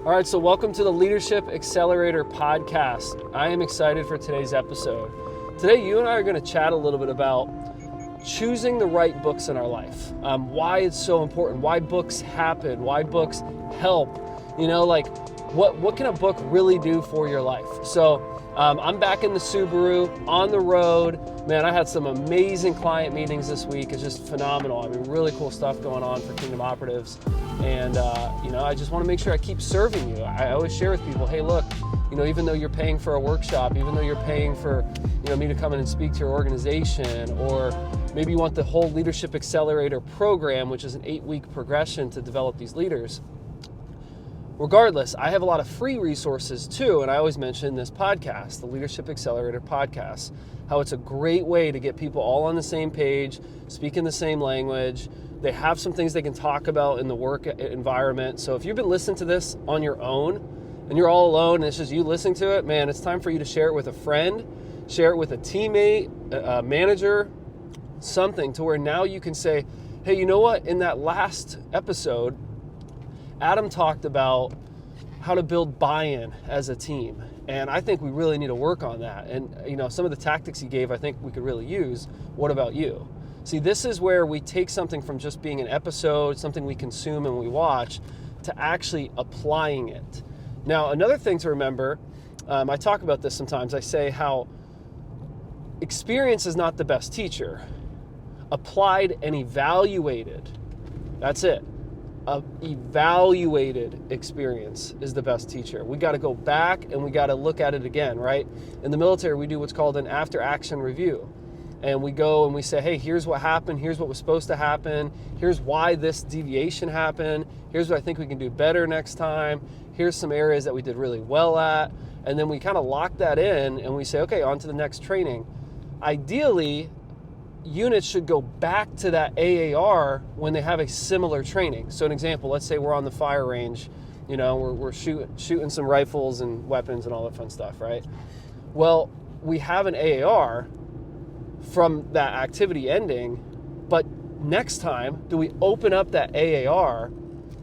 All right, so welcome to the Leadership Accelerator podcast. I am excited for today's episode. Today, you and I are going to chat a little bit about choosing the right books in our life, why it's so important, why books happen, why books help, what can a book really do for your life? So I'm back in the Subaru, on the road. Man, I had some amazing client meetings this week. It's just phenomenal. I mean, really cool stuff going on for Kingdom Operatives. And, I just want to make sure I keep serving you. I always share with people, hey, look, even though you're paying for a workshop, even though you're paying for, me to come in and speak to your organization, or maybe you want the whole Leadership Accelerator program, which is an 8-week progression to develop these leaders. Regardless, I have a lot of free resources too, and I always mention this podcast, the Leadership Accelerator podcast, how it's a great way to get people all on the same page, speaking the same language. They have some things they can talk about in the work environment. So if you've been listening to this on your own, and you're all alone, and it's just you listening to it, man, it's time for you to share it with a friend, share it with a teammate, a manager, something to where now you can say, hey, you know what? In that last episode, Adam talked about how to build buy-in as a team. And I think we really need to work on that. And, some of the tactics he gave, I think we could really use. What about you? See, this is where we take something from just being an episode, something we consume and we watch, to actually applying it. Now, another thing to remember, I talk about this sometimes, I say how experience is not the best teacher. Applied and evaluated, that's it. Evaluated experience is the best teacher. We got to go back and we got to look at it again, right? In the military, we do what's called an after-action review. And we go and we say, hey, here's what happened. Here's what was supposed to happen. Here's why this deviation happened. Here's what I think we can do better next time. Here's some areas that we did really well at. And then we kind of lock that in and we say, okay, on to the next training. Ideally, units should go back to that AAR when they have a similar training. So an example, let's say we're on the fire range, we're shooting some rifles and weapons and all that fun stuff, right? Well, we have an AAR from that activity ending, but next time, do we open up that AAR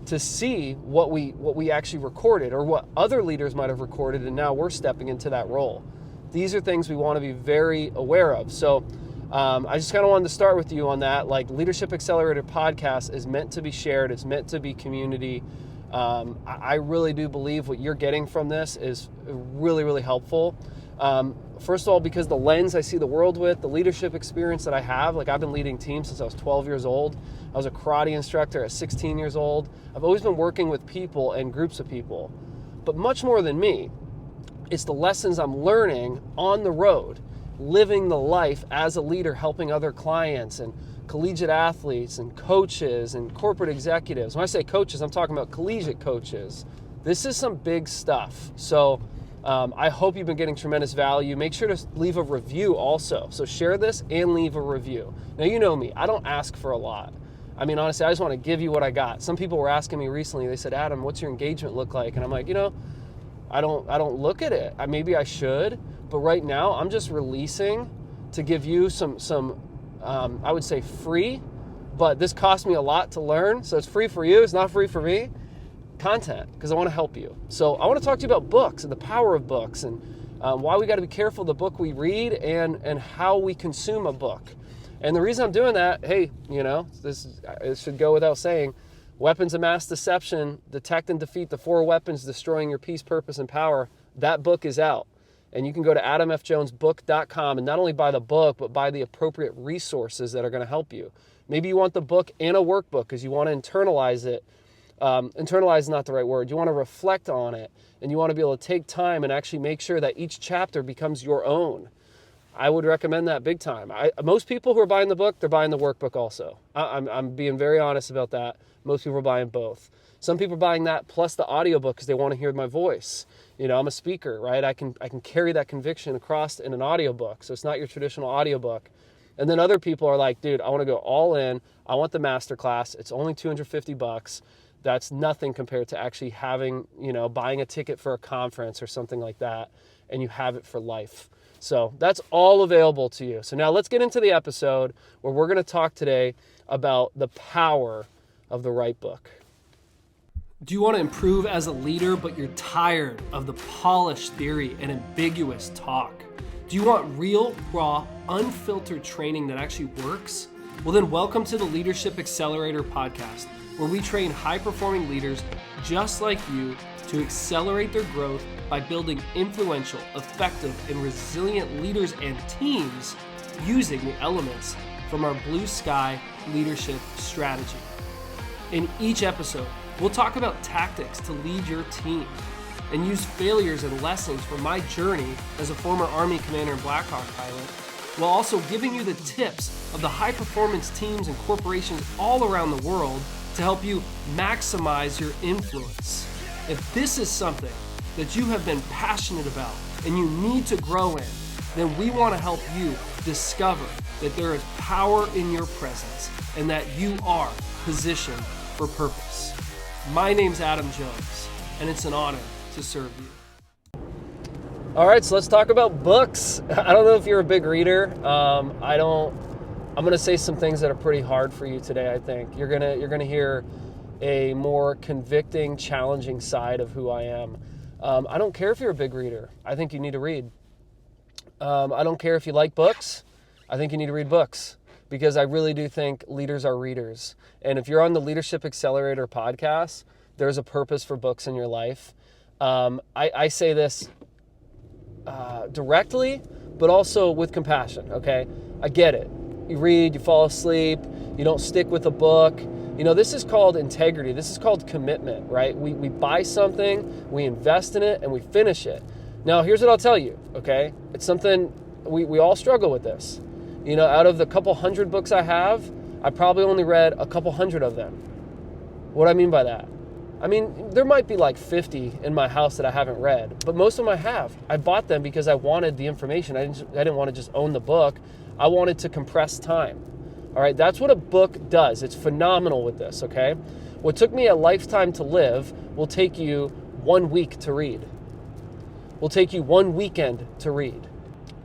to see what we actually recorded or what other leaders might have recorded, and now we're stepping into that role? These are things we want to be very aware of. So I just kind of wanted to start with you on that. Like, Leadership Accelerator podcast is meant to be shared. It's meant to be community. I really do believe what you're getting from this is really, really helpful. First of all, because the lens I see the world with, the leadership experience that I have, like I've been leading teams since I was 12 years old. I was a karate instructor at 16 years old. I've always been working with people and groups of people. But much more than me, it's the lessons I'm learning on the road, living the life as a leader, helping other clients and collegiate athletes and coaches and corporate executives. When I say coaches, I'm talking about collegiate coaches. This is some big stuff. So I hope you've been getting tremendous value. Make sure to leave a review also. So share this and leave a review. Now, you know me, I don't ask for a lot. I mean, honestly, I just want to give you what I got. Some people were asking me recently, they said, Adam, what's your engagement look like? And I'm like, I don't look at it. Maybe I should, but right now I'm just releasing to give you some I would say free, but this cost me a lot to learn. So it's free for you. It's not free for me. Content, because I want to help you. So I want to talk to you about books and the power of books and why we got to be careful of the book we read and how we consume a book. And the reason I'm doing that, hey, this should go without saying, Weapons of Mass Deception, Detect and Defeat the 4 Weapons Destroying Your Peace, Purpose, and Power. That book is out. And you can go to adamfjonesbook.com and not only buy the book, but buy the appropriate resources that are going to help you. Maybe you want the book and a workbook because you want to internalize it. Internalize is not the right word. You want to reflect on it, and you want to be able to take time and actually make sure that each chapter becomes your own. I would recommend that big time. Most people who are buying the book, they're buying the workbook also. I'm being very honest about that. Most people are buying both. Some people are buying that plus the audiobook because they want to hear my voice. I'm a speaker, right? I can carry that conviction across in an audiobook, so it's not your traditional audiobook. And then other people are like, dude, I want to go all in. I want the masterclass. It's only $250. That's nothing compared to actually having, buying a ticket for a conference or something like that, and you have it for life. So that's all available to you. So now let's get into the episode where we're going to talk today about the power of the right book. Do you want to improve as a leader, but you're tired of the polished theory and ambiguous talk? Do you want real, raw, unfiltered training that actually works? Well, then welcome to the Leadership Accelerator podcast, where we train high-performing leaders just like you to accelerate their growth by building influential, effective, and resilient leaders and teams using the elements from our blue sky leadership strategy. In each episode, we'll talk about tactics to lead your team and use failures and lessons from my journey as a former Army commander and Black Hawk pilot, while also giving you the tips of the high-performance teams and corporations all around the world to help you maximize your influence. If this is something that you have been passionate about and you need to grow in, then we want to help you discover that there is power in your presence and that you are positioned for purpose. My name's Adam Jones, and it's an honor to serve you. All right, so let's talk about books. I don't know if you're a big reader. I'm going to say some things that are pretty hard for you today. I think you're gonna hear a more convicting, challenging side of who I am. I don't care if you're a big reader. I think you need to read. I don't care if you like books. I think you need to read books, because I really do think leaders are readers. And if you're on the Leadership Accelerator podcast, there's a purpose for books in your life. I say this directly, but also with compassion, okay? I get it. You read, you fall asleep, you don't stick with a book. You know, this is called integrity. This is called commitment, right? We buy something, we invest in it, and we finish it. Now, here's what I'll tell you, okay? It's something, we all struggle with this. You know, out of the couple hundred books I have, I probably only read a couple hundred of them. What do I mean by that? I mean, there might be like 50 in my house that I haven't read, but most of them I have. I bought them because I wanted the information. I didn't want to just own the book. I wanted to compress time. All right, that's what a book does. It's phenomenal with this, okay? What took me a lifetime to live will take you 1 week to read. Will take you 1 weekend to read.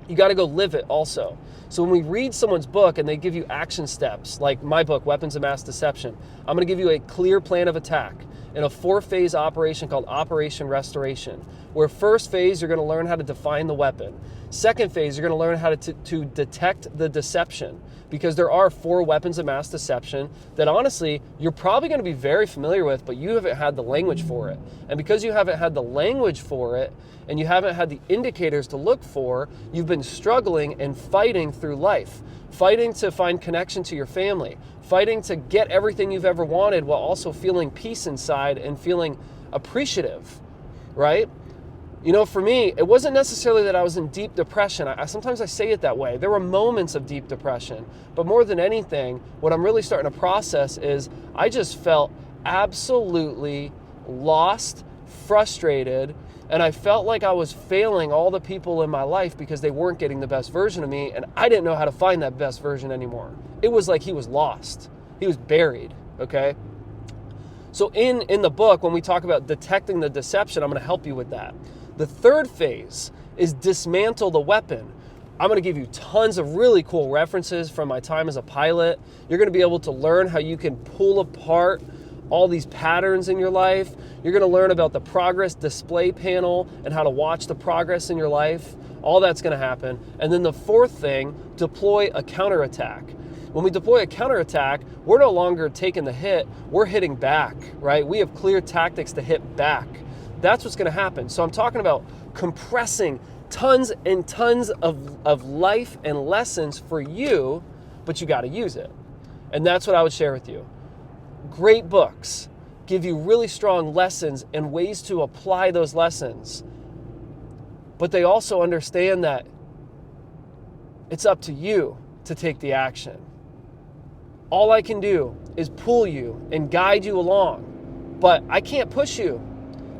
You got to go live it also. So when we read someone's book and they give you action steps, like my book, Weapons of Mass Deception, I'm going to give you a clear plan of attack in a 4-phase operation called Operation Restoration, where first phase, you're going to learn how to define the weapon. Second phase, you're going to learn how to detect the deception, because there are 4 weapons of mass deception that honestly, you're probably going to be very familiar with, but you haven't had the language for it. And because you haven't had the language for it, and you haven't had the indicators to look for, you've been struggling and fighting through life, fighting to find connection to your family, fighting to get everything you've ever wanted while also feeling peace inside and feeling appreciative, right? You know, for me, it wasn't necessarily that I was in deep depression. Sometimes I say it that way. There were moments of deep depression, but more than anything, what I'm really starting to process is I just felt absolutely lost, frustrated, and I felt like I was failing all the people in my life because they weren't getting the best version of me, and I didn't know how to find that best version anymore. It was like he was lost. He was buried, okay? So in the book, when we talk about detecting the deception, I'm going to help you with that. The third phase is dismantle the weapon. I'm going to give you tons of really cool references from my time as a pilot. You're going to be able to learn how you can pull apart all these patterns in your life. You're going to learn about the progress display panel and how to watch the progress in your life. All that's going to happen. And then the fourth thing, deploy a counterattack. When we deploy a counterattack, we're no longer taking the hit, we're hitting back, right? We have clear tactics to hit back. That's what's going to happen. So I'm talking about compressing tons and tons of life and lessons for you, but you got to use it. And that's what I would share with you. Great books give you really strong lessons and ways to apply those lessons. But they also understand that it's up to you to take the action. All I can do is pull you and guide you along, but I can't push you.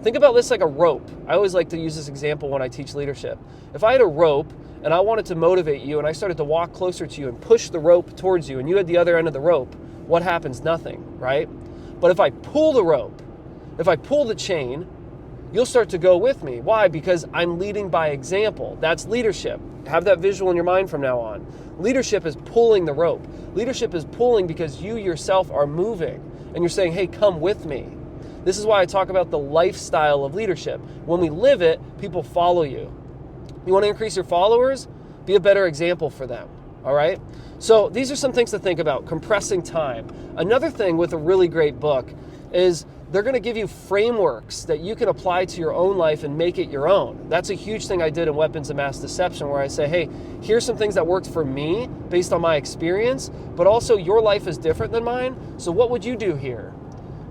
Think about this like a rope. I always like to use this example when I teach leadership. If I had a rope and I wanted to motivate you and I started to walk closer to you and push the rope towards you and you had the other end of the rope, what happens? Nothing, right? But if I pull the rope, if I pull the chain, you'll start to go with me. Why? Because I'm leading by example. That's leadership. Have that visual in your mind from now on. Leadership is pulling the rope. Leadership is pulling because you yourself are moving and you're saying, hey, come with me. This is why I talk about the lifestyle of leadership. When we live it, people follow you. You want to increase your followers? Be a better example for them, all right? So these are some things to think about, compressing time. Another thing with a really great book is they're going to give you frameworks that you can apply to your own life and make it your own. That's a huge thing I did in Weapons of Mass Deception, where I say, hey, here's some things that worked for me based on my experience, but also your life is different than mine, so what would you do here?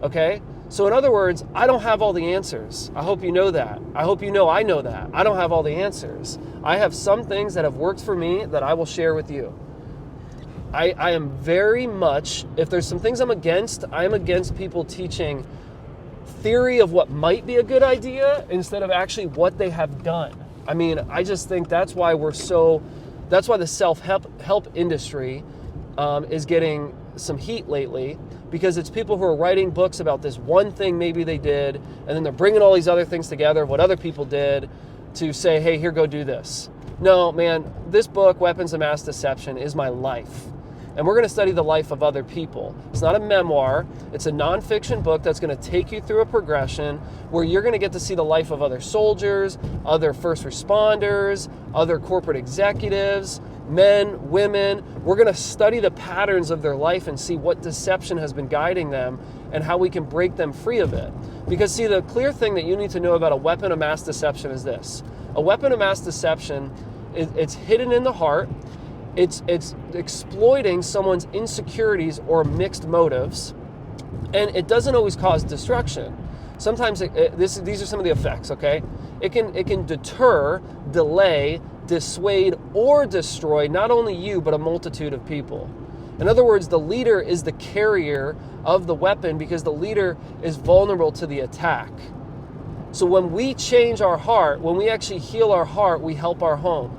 Okay? So in other words, I don't have all the answers. I hope you know that. I hope you know I know that. I don't have all the answers. I have some things that have worked for me that I will share with you. I am very much, if there's some things I'm against people teaching theory of what might be a good idea instead of actually what they have done. I mean, I just think that's why that's why the self-help industry is getting some heat lately, because it's people who are writing books about this one thing maybe they did, and then they're bringing all these other things together, what other people did, to say, hey, here, go do this. No, man, this book, Weapons of Mass Deception, is my life. And we're going to study the life of other people. It's not a memoir. It's a nonfiction book that's going to take you through a progression where you're going to get to see the life of other soldiers, other first responders, other corporate executives, men, women. We're going to study the patterns of their life and see what deception has been guiding them and how we can break them free of it. Because see, the clear thing that you need to know about a weapon of mass deception is this. A weapon of mass deception, it's hidden in the heart. It's exploiting someone's insecurities or mixed motives, and it doesn't always cause destruction. Sometimes these are some of the effects, okay? It can deter, delay, dissuade, or destroy not only you, but a multitude of people. In other words, the leader is the carrier of the weapon because the leader is vulnerable to the attack. So when we change our heart, when we actually heal our heart, we help our home.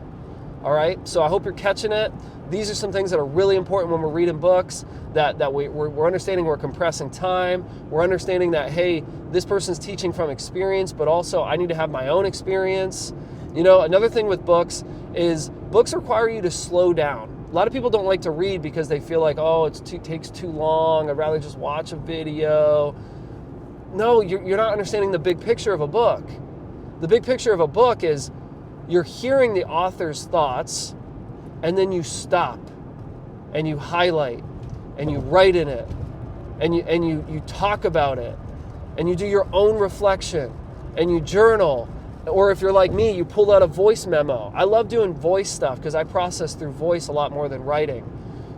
All right, so I hope you're catching it. These are some things that are really important when we're reading books, that we're understanding we're compressing time. We're understanding that, hey, this person's teaching from experience, but also I need to have my own experience. You know, another thing with books is books require you to slow down. A lot of people don't like to read because they feel like, oh, it takes too long. I'd rather just watch a video. No, you're not understanding the big picture of a book. The big picture of a book is you're hearing the author's thoughts, and then you stop, and you highlight, and you write in it, and you talk about it, and you do your own reflection, and you journal, or if you're like me, you pull out a voice memo. I love doing voice stuff because I process through voice a lot more than writing.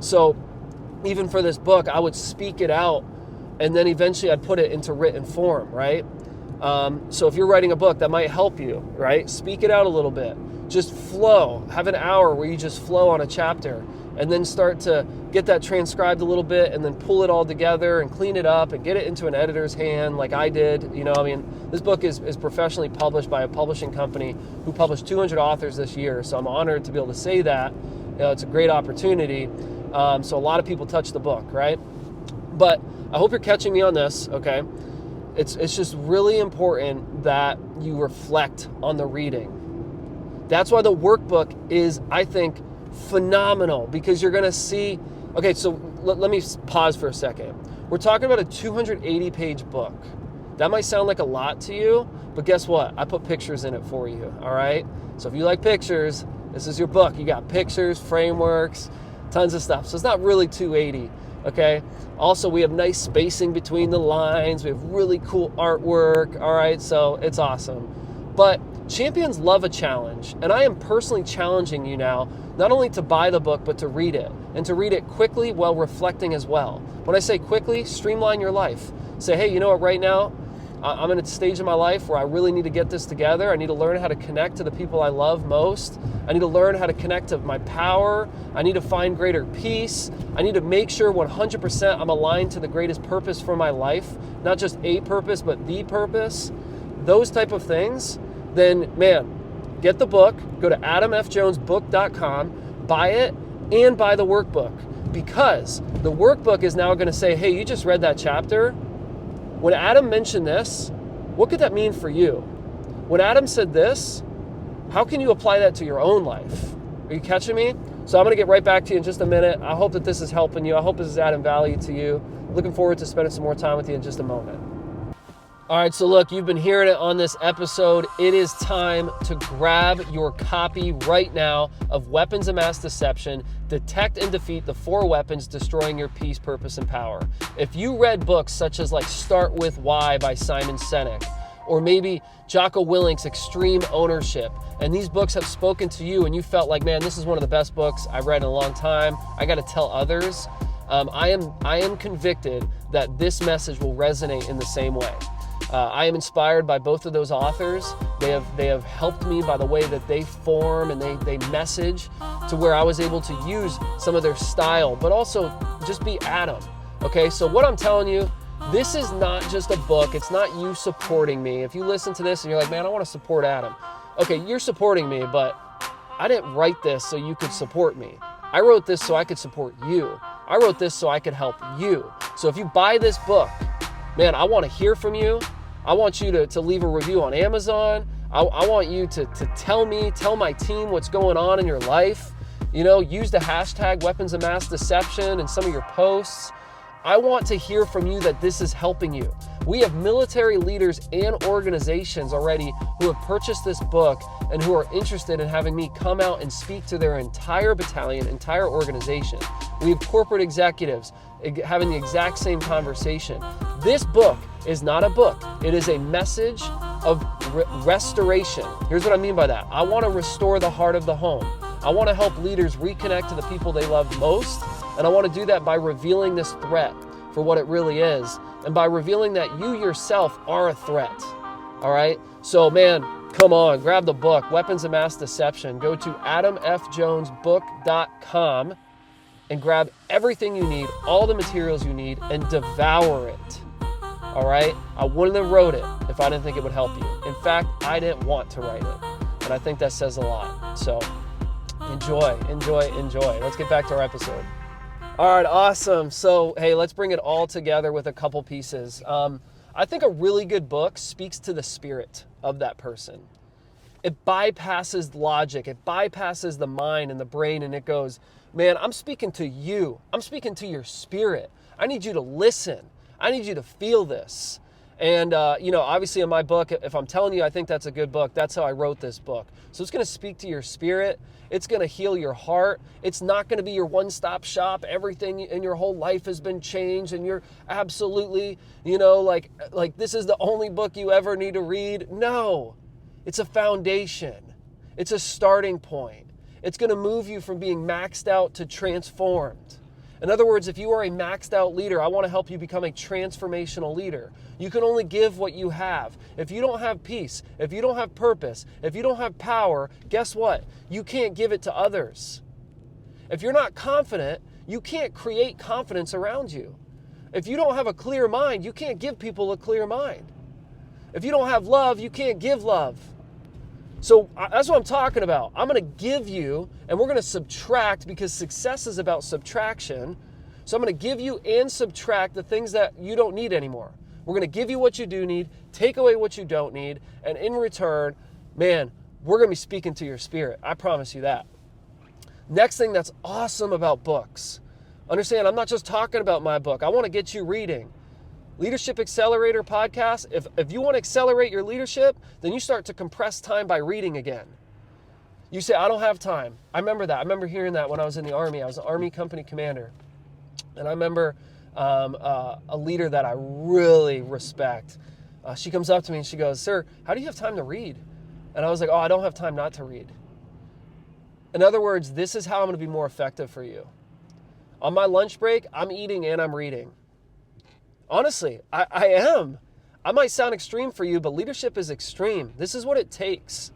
So even for this book, I would speak it out, and then eventually I'd put it into written form, right? So if you're writing a book, that might help you, right? Speak it out a little bit. Just flow. Have an hour where you just flow on a chapter and then start to get that transcribed a little bit and then pull it all together and clean it up and get it into an editor's hand like I did. You know, I mean, this book is professionally published by a publishing company who published 200 authors this year. So I'm honored to be able to say that. You know, it's a great opportunity. So a lot of people touch the book, right? But I hope you're catching me on this, okay? It's just really important that you reflect on the reading. That's why the workbook is, I think, phenomenal, because you're going to see... Okay, so let me pause for a second. We're talking about a 280-page book. That might sound like a lot to you, but guess what? I put pictures in it for you, all right? So if you like pictures, this is your book. You got pictures, frameworks, tons of stuff. So it's not really 280. Okay. Also, we have nice spacing between the lines. We have really cool artwork. All right. So it's awesome. But champions love a challenge. And I am personally challenging you now, not only to buy the book, but to read it, and to read it quickly while reflecting as well. When I say quickly, streamline your life. Say, hey, you know what, right now, I'm in a stage in my life where I really need to get this together. I need to learn how to connect to the people I love most. I need to learn how to connect to my power. I need to find greater peace. I need to make sure 100% I'm aligned to the greatest purpose for my life, not just a purpose, but the purpose. Those type of things. Then, man, get the book, go to adamfjonesbook.com, buy it, and buy the workbook. Because the workbook is now going to say, hey, you just read that chapter. When Adam mentioned this, what could that mean for you? When Adam said this, how can you apply that to your own life? Are you catching me? So I'm going to get right back to you in just a minute. I hope that this is helping you. I hope this is adding value to you. Looking forward to spending some more time with you in just a moment. All right, so look, you've been hearing it on this episode. It is time to grab your copy right now of Weapons of Mass Deception, Detect and Defeat the 4 Weapons Destroying Your Peace, Purpose, and Power. If you read books such as like Start With Why by Simon Sinek, or maybe Jocko Willink's Extreme Ownership, and these books have spoken to you and you felt like, man, this is one of the best books I've read in a long time, I got to tell others, I am convicted that this message will resonate in the same way. I am inspired by both of those authors. They have helped me by the way that they form and they message, to where I was able to use some of their style, but also just be Adam. Okay, so what I'm telling you, this is not just a book. It's not you supporting me. If you listen to this and you're like, man, I want to support Adam. Okay, you're supporting me, but I didn't write this so you could support me. I wrote this so I could support you. I wrote this so I could help you. So if you buy this book, man, I want to hear from you. I want you to leave a review on Amazon. I want you to tell my team what's going on in your life. You know, use the hashtag Weapons of Mass Deception in some of your posts. I want to hear from you that this is helping you. We have military leaders and organizations already who have purchased this book and who are interested in having me come out and speak to their entire battalion, entire organization. We have corporate executives having the exact same conversation. This book is not a book. It is a message of restoration. Here's what I mean by that. I want to restore the heart of the home. I want to help leaders reconnect to the people they love most. And I want to do that by revealing this threat for what it really is, and by revealing that you yourself are a threat. All right? So, man, come on, grab the book, Weapons of Mass Deception. Go to adamfjonesbook.com and grab everything you need, all the materials you need, and devour it. All right? I wouldn't have wrote it if I didn't think it would help you. In fact, I didn't want to write it. And I think that says a lot. So enjoy. Let's get back to our episode. All right, awesome. So, hey, let's bring it all together with a couple pieces. I think a really good book speaks to the spirit of that person. It bypasses logic. It bypasses the mind and the brain, and it goes, man, I'm speaking to you. I'm speaking to your spirit. I need you to listen. I need you to feel this. And, obviously in my book, if I'm telling you I think that's a good book, that's how I wrote this book. So it's going to speak to your spirit. It's going to heal your heart. It's not going to be your one-stop shop. Everything in your whole life has been changed and you're absolutely, like this is the only book you ever need to read. No, it's a foundation. It's a starting point. It's going to move you from being maxed out to transformed. In other words, if you are a maxed out leader, I want to help you become a transformational leader. You can only give what you have. If you don't have peace, if you don't have purpose, if you don't have power, guess what? You can't give it to others. If you're not confident, you can't create confidence around you. If you don't have a clear mind, you can't give people a clear mind. If you don't have love, you can't give love. So that's what I'm talking about. I'm going to give you, and we're going to subtract, because success is about subtraction. So I'm going to give you and subtract the things that you don't need anymore. We're going to give you what you do need, take away what you don't need, and in return, man, we're going to be speaking to your spirit. I promise you that. Next thing that's awesome about books. Understand, I'm not just talking about my book. I want to get you reading. Leadership Accelerator podcast, if you want to accelerate your leadership, then you start to compress time by reading again. You say, I don't have time. I remember that. I remember hearing that when I was in the Army. I was an Army company commander. And I remember a leader that I really respect. She comes up to me and she goes, sir, how do you have time to read? And I was like, I don't have time not to read. In other words, this is how I'm going to be more effective for you. On my lunch break, I'm eating and I'm reading. Honestly, I am. I might sound extreme for you, but leadership is extreme. This is what it takes.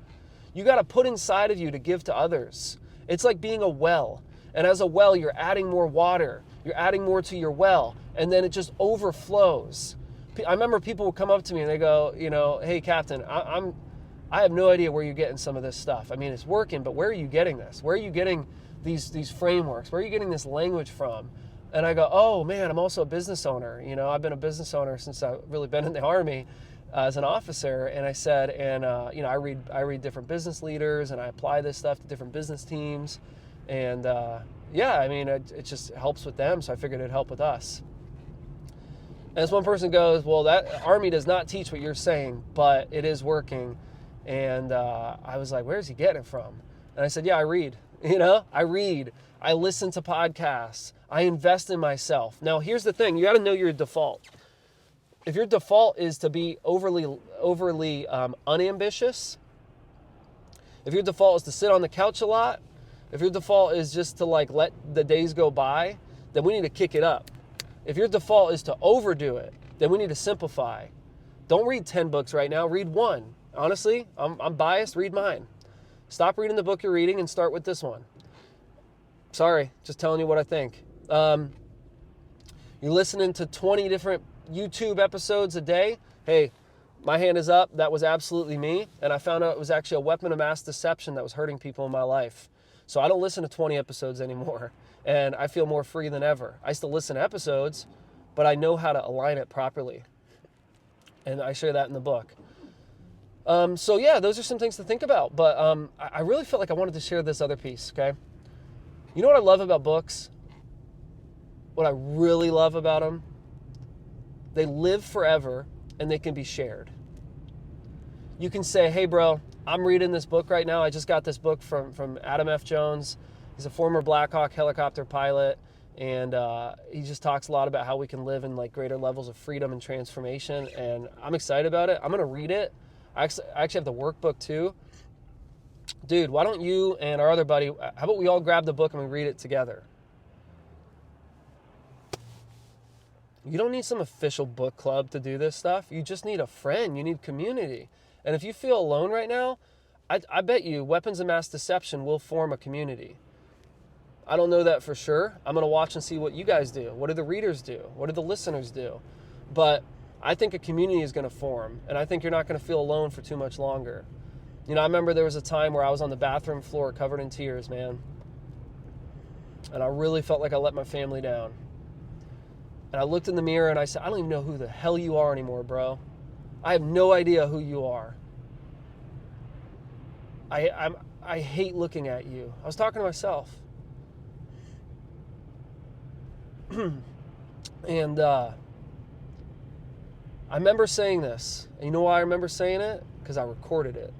You got to put inside of you to give to others. It's like being a well. And as a well, you're adding more water. You're adding more to your well. And then it just overflows. I remember people would come up to me and they go, hey, Captain, I have no idea where you're getting some of this stuff. I mean, it's working, but where are you getting this? Where are you getting these frameworks? Where are you getting this language from? And I go, oh man, I'm also a business owner. I've been a business owner since I've really been in the Army as an officer. And I said, I read different business leaders and I apply this stuff to different business teams. And it just helps with them. So I figured it'd help with us. And this one person goes, well, that Army does not teach what you're saying, but it is working. And I was like, where's he getting it from? And I said, yeah, I read. I read. I listen to podcasts. I invest in myself. Now, here's the thing. You got to know your default. If your default is to be overly unambitious, if your default is to sit on the couch a lot, if your default is just to like let the days go by, then we need to kick it up. If your default is to overdo it, then we need to simplify. Don't read 10 books right now. Read one. Honestly, I'm biased. Read mine. Stop reading the book you're reading and start with this one. Sorry, just telling you what I think. You're listening to 20 different YouTube episodes a day. Hey, my hand is up. That was absolutely me. And I found out it was actually a weapon of mass deception that was hurting people in my life. So I don't listen to 20 episodes anymore. And I feel more free than ever. I still listen to episodes, but I know how to align it properly. And I share that in the book. So yeah, those are some things to think about. But I really felt like I wanted to share this other piece, okay? You know what I love about books? What I really love about them? They live forever and they can be shared. You can say, hey bro, I'm reading this book right now. I just got this book from Adam F. Jones. He's a former Black Hawk helicopter pilot, and he just talks a lot about how we can live in like greater levels of freedom and transformation, and I'm excited about it. I'm going to read it. I actually have the workbook too. Dude, why don't you and our other buddy, how about we all grab the book and we read it together? You don't need some official book club to do this stuff. You just need a friend. You need community. And if you feel alone right now, I bet you Weapons of Mass Deception will form a community. I don't know that for sure. I'm going to watch and see what you guys do. What do the readers do? What do the listeners do? But I think a community is going to form, and I think you're not going to feel alone for too much longer. I remember there was a time where I was on the bathroom floor covered in tears, man. And I really felt like I let my family down. And I looked in the mirror and I said, I don't even know who the hell you are anymore, bro. I have no idea who you are. I hate looking at you. I was talking to myself. And I remember saying this. And you know why I remember saying it? Because I recorded it.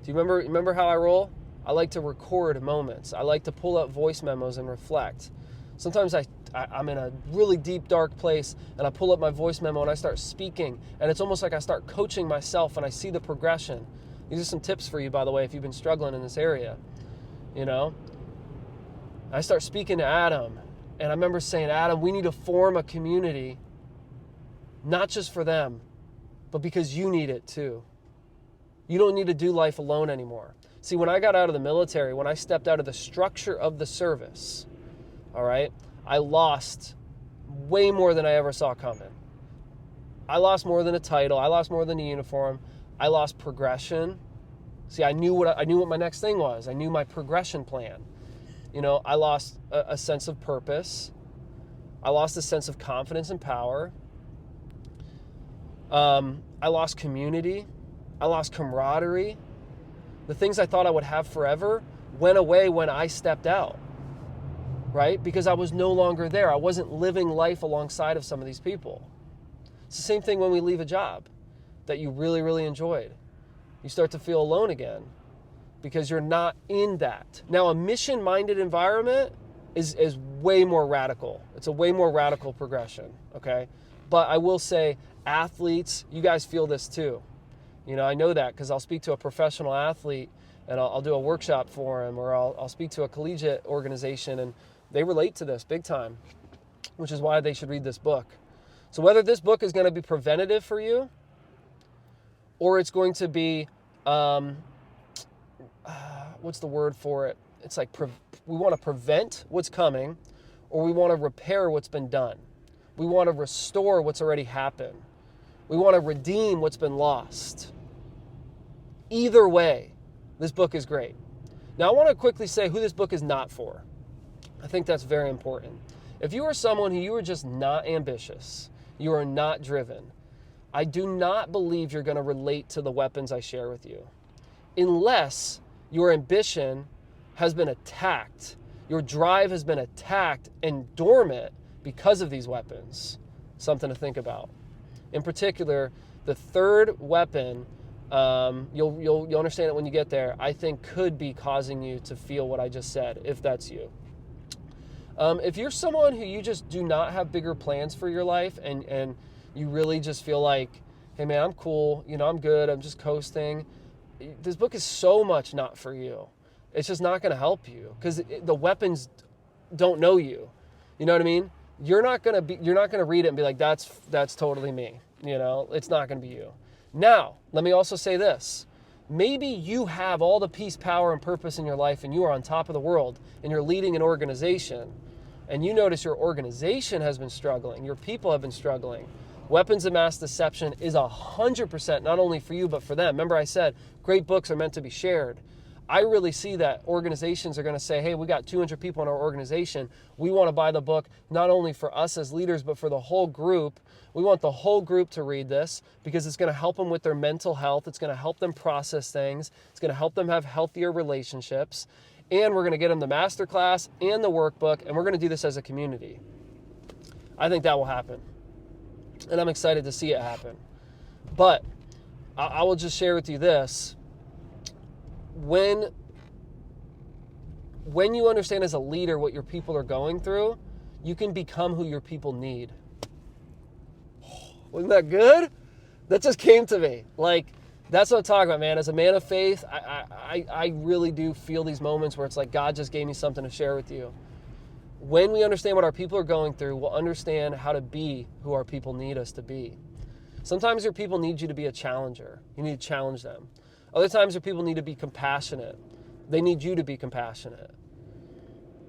Do you remember how I roll? I like to record moments. I like to pull up voice memos and reflect. Sometimes I'm in a really deep, dark place, and I pull up my voice memo and I start speaking, and it's almost like I start coaching myself and I see the progression. These are some tips for you, by the way, if you've been struggling in this area. I start speaking to Adam, and I remember saying, Adam, we need to form a community, not just for them, but because you need it too. You don't need to do life alone anymore. See, when I got out of the military, when I stepped out of the structure of the service, all right, I lost way more than I ever saw coming. I lost more than a title. I lost more than a uniform. I lost progression. See, I knew what my next thing was. I knew my progression plan. I lost a sense of purpose. I lost a sense of confidence and power. I lost community. I lost camaraderie. The things I thought I would have forever went away when I stepped out, right? Because I was no longer there. I wasn't living life alongside of some of these people. It's the same thing when we leave a job that you really, really enjoyed. You start to feel alone again because you're not in that. Now, a mission-minded environment is way more radical. It's a way more radical progression, okay? But I will say, athletes, you guys feel this too. I know that because I'll speak to a professional athlete and I'll do a workshop for him, or I'll speak to a collegiate organization, and they relate to this big time, which is why they should read this book. So whether this book is going to be preventative for you, or it's going to be, what's the word for it? It's like we want to prevent what's coming, or we want to repair what's been done. We want to restore what's already happened. We want to redeem what's been lost. Either way, this book is great. Now, I want to quickly say who this book is not for. I think that's very important. If you are someone who you are just not ambitious, you are not driven, I do not believe you're going to relate to the weapons I share with you. Unless your ambition has been attacked, your drive has been attacked and dormant because of these weapons, something to think about. In particular, the third weapon, you'll understand it when you get there, I think could be causing you to feel what I just said, if that's you. If you're someone who you just do not have bigger plans for your life and you really just feel like, hey man, I'm cool, I'm good, I'm just coasting, this book is so much not for you. It's just not going to help you because the weapons don't know you. You know what I mean? You're not going to read it and be like, that's totally me. It's not going to be you. Now, let me also say this. Maybe you have all the peace, power, and purpose in your life and you are on top of the world and you're leading an organization and you notice your organization has been struggling, your people have been struggling. Weapons of Mass Deception is 100% not only for you, but for them. Remember I said, great books are meant to be shared. I really see that organizations are going to say, hey, we got 200 people in our organization. We want to buy the book not only for us as leaders, but for the whole group. We want the whole group to read this because it's going to help them with their mental health. It's going to help them process things. It's going to help them have healthier relationships. And we're going to get them the masterclass and the workbook, and we're going to do this as a community. I think that will happen. And I'm excited to see it happen. But I will just share with you this. When you understand as a leader what your people are going through, you can become who your people need. Wasn't that good? That just came to me. That's what I'm talking about, man. As a man of faith, I really do feel these moments where it's like God just gave me something to share with you. When we understand what our people are going through, we'll understand how to be who our people need us to be. Sometimes your people need you to be a challenger. You need to challenge them. Other times your people need to be compassionate. They need you to be compassionate,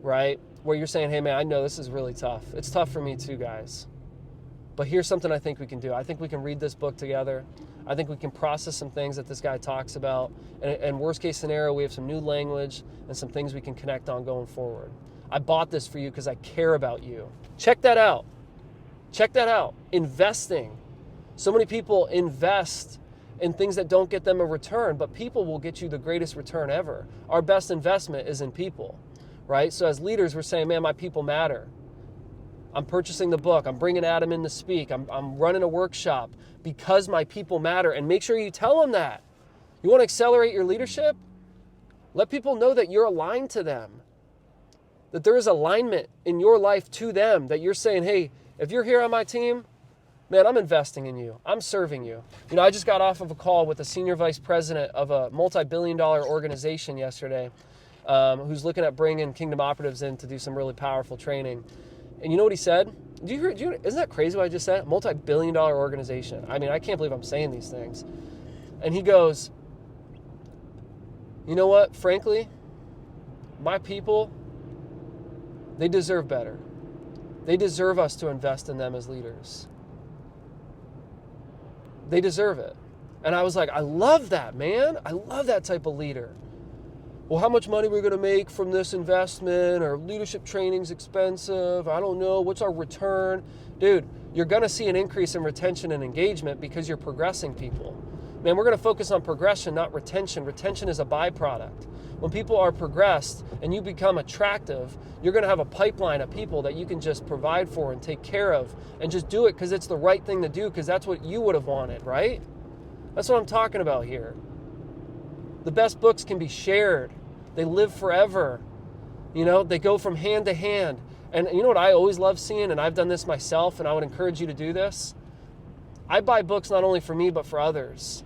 right? Where you're saying, hey man, I know this is really tough. It's tough for me too, guys. But here's something I think we can do. I think we can read this book together. I think we can process some things that this guy talks about. And worst case scenario, we have some new language and some things we can connect on going forward. I bought this for you because I care about you. Check that out. Check that out. Investing. So many people invest in things that don't get them a return, but people will get you the greatest return ever. Our best investment is in people, right? So as leaders, we're saying, man, my people matter. I'm purchasing the book. I'm bringing Adam in to speak. I'm running a workshop because my people matter. And make sure you tell them that. You want to accelerate your leadership? Let people know that you're aligned to them, that there is alignment in your life to them, that you're saying, hey, if you're here on my team, man, I'm investing in you. I'm serving you. I just got off of a call with a senior vice president of a multi-billion-dollar organization yesterday who's looking at bringing kingdom operatives in to do some really powerful training. And you know what he said? Isn't that crazy what I just said? Multi-billion-dollar organization. I mean, I can't believe I'm saying these things. And he goes, you know what? Frankly, my people, they deserve better. They deserve us to invest in them as leaders. They deserve it. And I was like, I love that, man. I love that type of leader. Well, how much money we're going to make from this investment, or leadership training's expensive. I don't know. What's our return? Dude, you're going to see an increase in retention and engagement because you're progressing people. Man, we're going to focus on progression, not retention. Retention is a byproduct. When people are progressed and you become attractive, you're going to have a pipeline of people that you can just provide for and take care of and just do it because it's the right thing to do because that's what you would have wanted, right? That's what I'm talking about here. The best books can be shared. They live forever. They go from hand to hand. And you know what I always love seeing, and I've done this myself, and I would encourage you to do this? I buy books not only for me, but for others.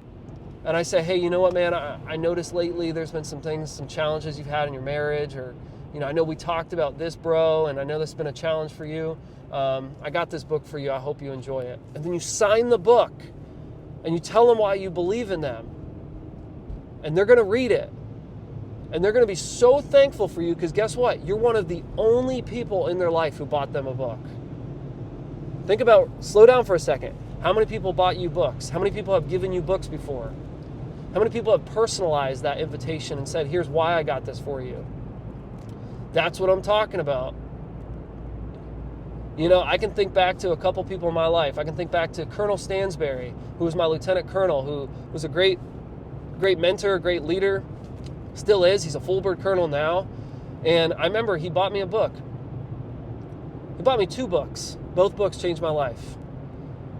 And I say, hey, you know what, man, I noticed lately there's been some challenges you've had in your marriage, or, I know we talked about this, bro, and I know this has been a challenge for you. I got this book for you. I hope you enjoy it. And then you sign the book, and you tell them why you believe in them. And they're going to read it. And they're going to be so thankful for you because guess what? You're one of the only people in their life who bought them a book. Slow down for a second. How many people bought you books? How many people have given you books before? How many people have personalized that invitation and said, here's why I got this for you? That's what I'm talking about. I can think back to a couple people in my life. I can think back to Colonel Stansberry, who was my lieutenant colonel, who was a great mentor, a great leader. Still is. He's a full bird colonel now. And I remember he bought me a book. He bought me 2 books. Both books changed my life.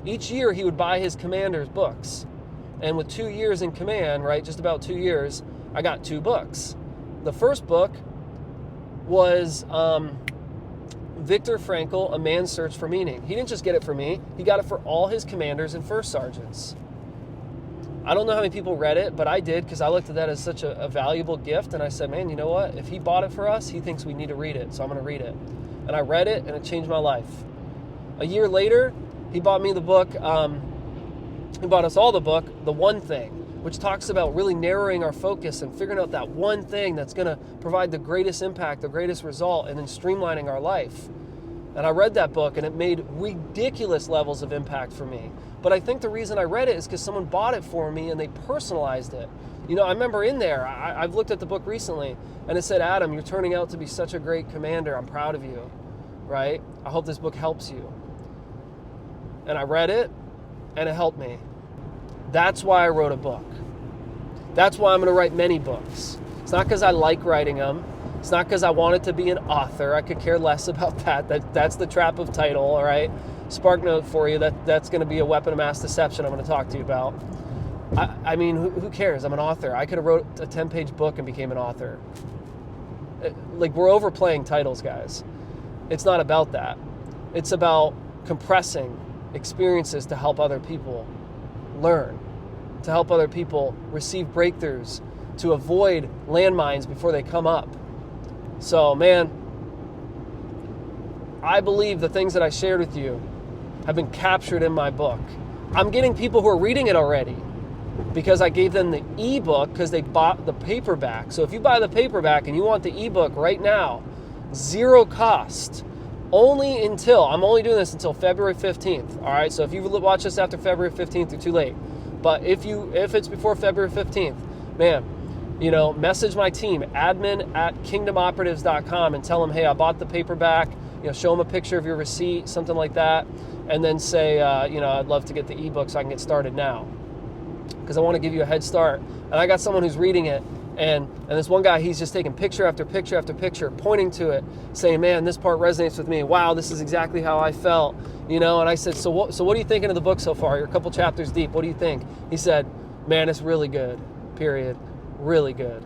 Each year he would buy his commander's books. And with 2 years in command, right, just about 2 years, I got 2 books. The first book was Viktor Frankl, A Man's Search for Meaning. He didn't just get it for me, he got it for all his commanders and first sergeants. I don't know how many people read it, but I did, because I looked at that as such a valuable gift, and I said, man, you know what? If he bought it for us, he thinks we need to read it, so I'm going to read it. And I read it, and it changed my life. A year later, he bought me the book, he bought us all the book, The One Thing, which talks about really narrowing our focus and figuring out that one thing that's going to provide the greatest impact, the greatest result, and then streamlining our life. And I read that book, and it made ridiculous levels of impact for me. But I think the reason I read it is because someone bought it for me and they personalized it. You know, I remember in there, I've looked at the book recently, and it said, Adam, you're turning out to be such a great commander. I'm proud of you, right? I hope this book helps you. And I read it, and it helped me. That's why I wrote a book. That's why I'm going to write many books. It's not because I like writing them. It's not because I wanted to be an author. I could care less about that. That's the trap of title, all right? Spark note for you, that's going to be a weapon of mass deception I'm going to talk to you about. I mean, who cares? I'm an author. I could have wrote a 10-page book and became an author. Like, we're overplaying titles, guys. It's not about that. It's about compressing experiences to help other people learn, to help other people receive breakthroughs, to avoid landmines before they come up. So, man, I believe the things that I shared with you have been captured in my book. I'm getting people who are reading it already because I gave them the ebook because they bought the paperback. So if you buy the paperback and you want the ebook right now, zero cost, I'm only doing this until February 15th. All right, so if you watch this after February 15th, you're too late. But if it's before February 15th, man, you know, message my team, admin@kingdomoperatives.com, and tell them, hey, I bought the paperback. You know, show them a picture of your receipt, something like that, and then say, you know, I'd love to get the ebook so I can get started now, because I want to give you a head start. And I got someone who's reading it, and this one guy, he's just taking picture after picture after picture, pointing to it, saying, man, this part resonates with me. Wow, this is exactly how I felt. You know, and I said, so what are you thinking of the book so far? You're a couple chapters deep. What do you think? He said, man, it's really good, period. Really good.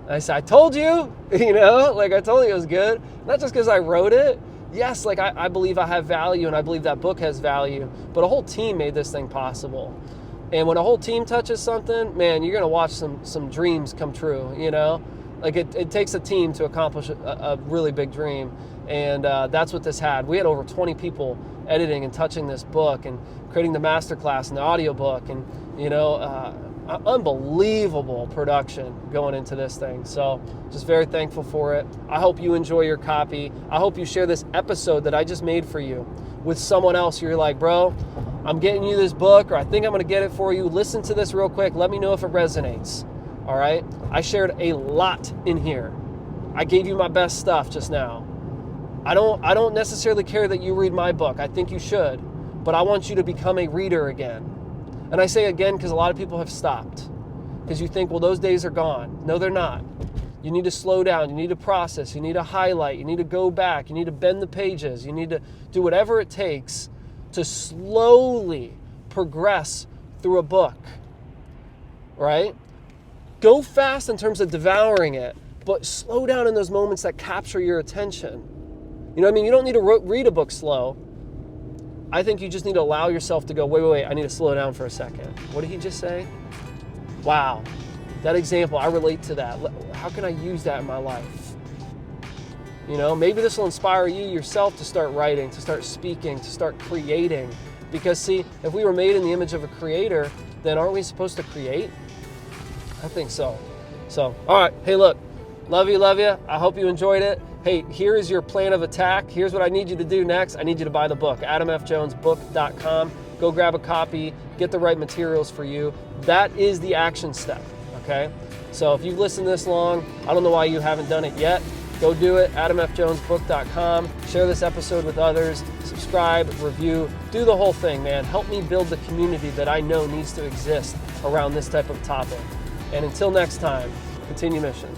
And I said, I told you, you know, like I told you it was good. Not just because I wrote it. Yes, like I believe I have value, and I believe that book has value, but a whole team made this thing possible. And when a whole team touches something, man, you're going to watch some dreams come true, you know? Like it takes a team to accomplish a really big dream. And that's what this had. We had over 20 people editing and touching this book and creating the masterclass and the audiobook, and, you know, unbelievable production going into this thing. So just very thankful for it. I hope you enjoy your copy. I hope you share this episode that I just made for you with someone else. You're like, bro, I'm getting you this book, or I think I'm going to get it for you. Listen to this real quick. Let me know if it resonates. All right. I shared a lot in here. I gave you my best stuff just now. I don't necessarily care that you read my book. I think you should, but I want you to become a reader again. And I say again because a lot of people have stopped, because you think, well, those days are gone. No, they're not. You need to slow down. You need to process. You need to highlight. You need to go back. You need to bend the pages. You need to do whatever it takes to slowly progress through a book, right? Go fast in terms of devouring it, but slow down in those moments that capture your attention. You know what I mean? You don't need to read a book slow. I think you just need to allow yourself to go, wait, I need to slow down for a second. What did he just say? Wow, that example, I relate to that. How can I use that in my life? You know, maybe this will inspire you yourself to start writing, to start speaking, to start creating. Because see, if we were made in the image of a creator, then aren't we supposed to create? I think so. So, all right, hey, look, love you. I hope you enjoyed it. Hey, here is your plan of attack. Here's what I need you to do next. I need you to buy the book, adamfjonesbook.com. Go grab a copy, get the right materials for you. That is the action step, okay? So if you've listened this long, I don't know why you haven't done it yet. Go do it, adamfjonesbook.com. Share this episode with others. Subscribe, review, do the whole thing, man. Help me build the community that I know needs to exist around this type of topic. And until next time, continue mission.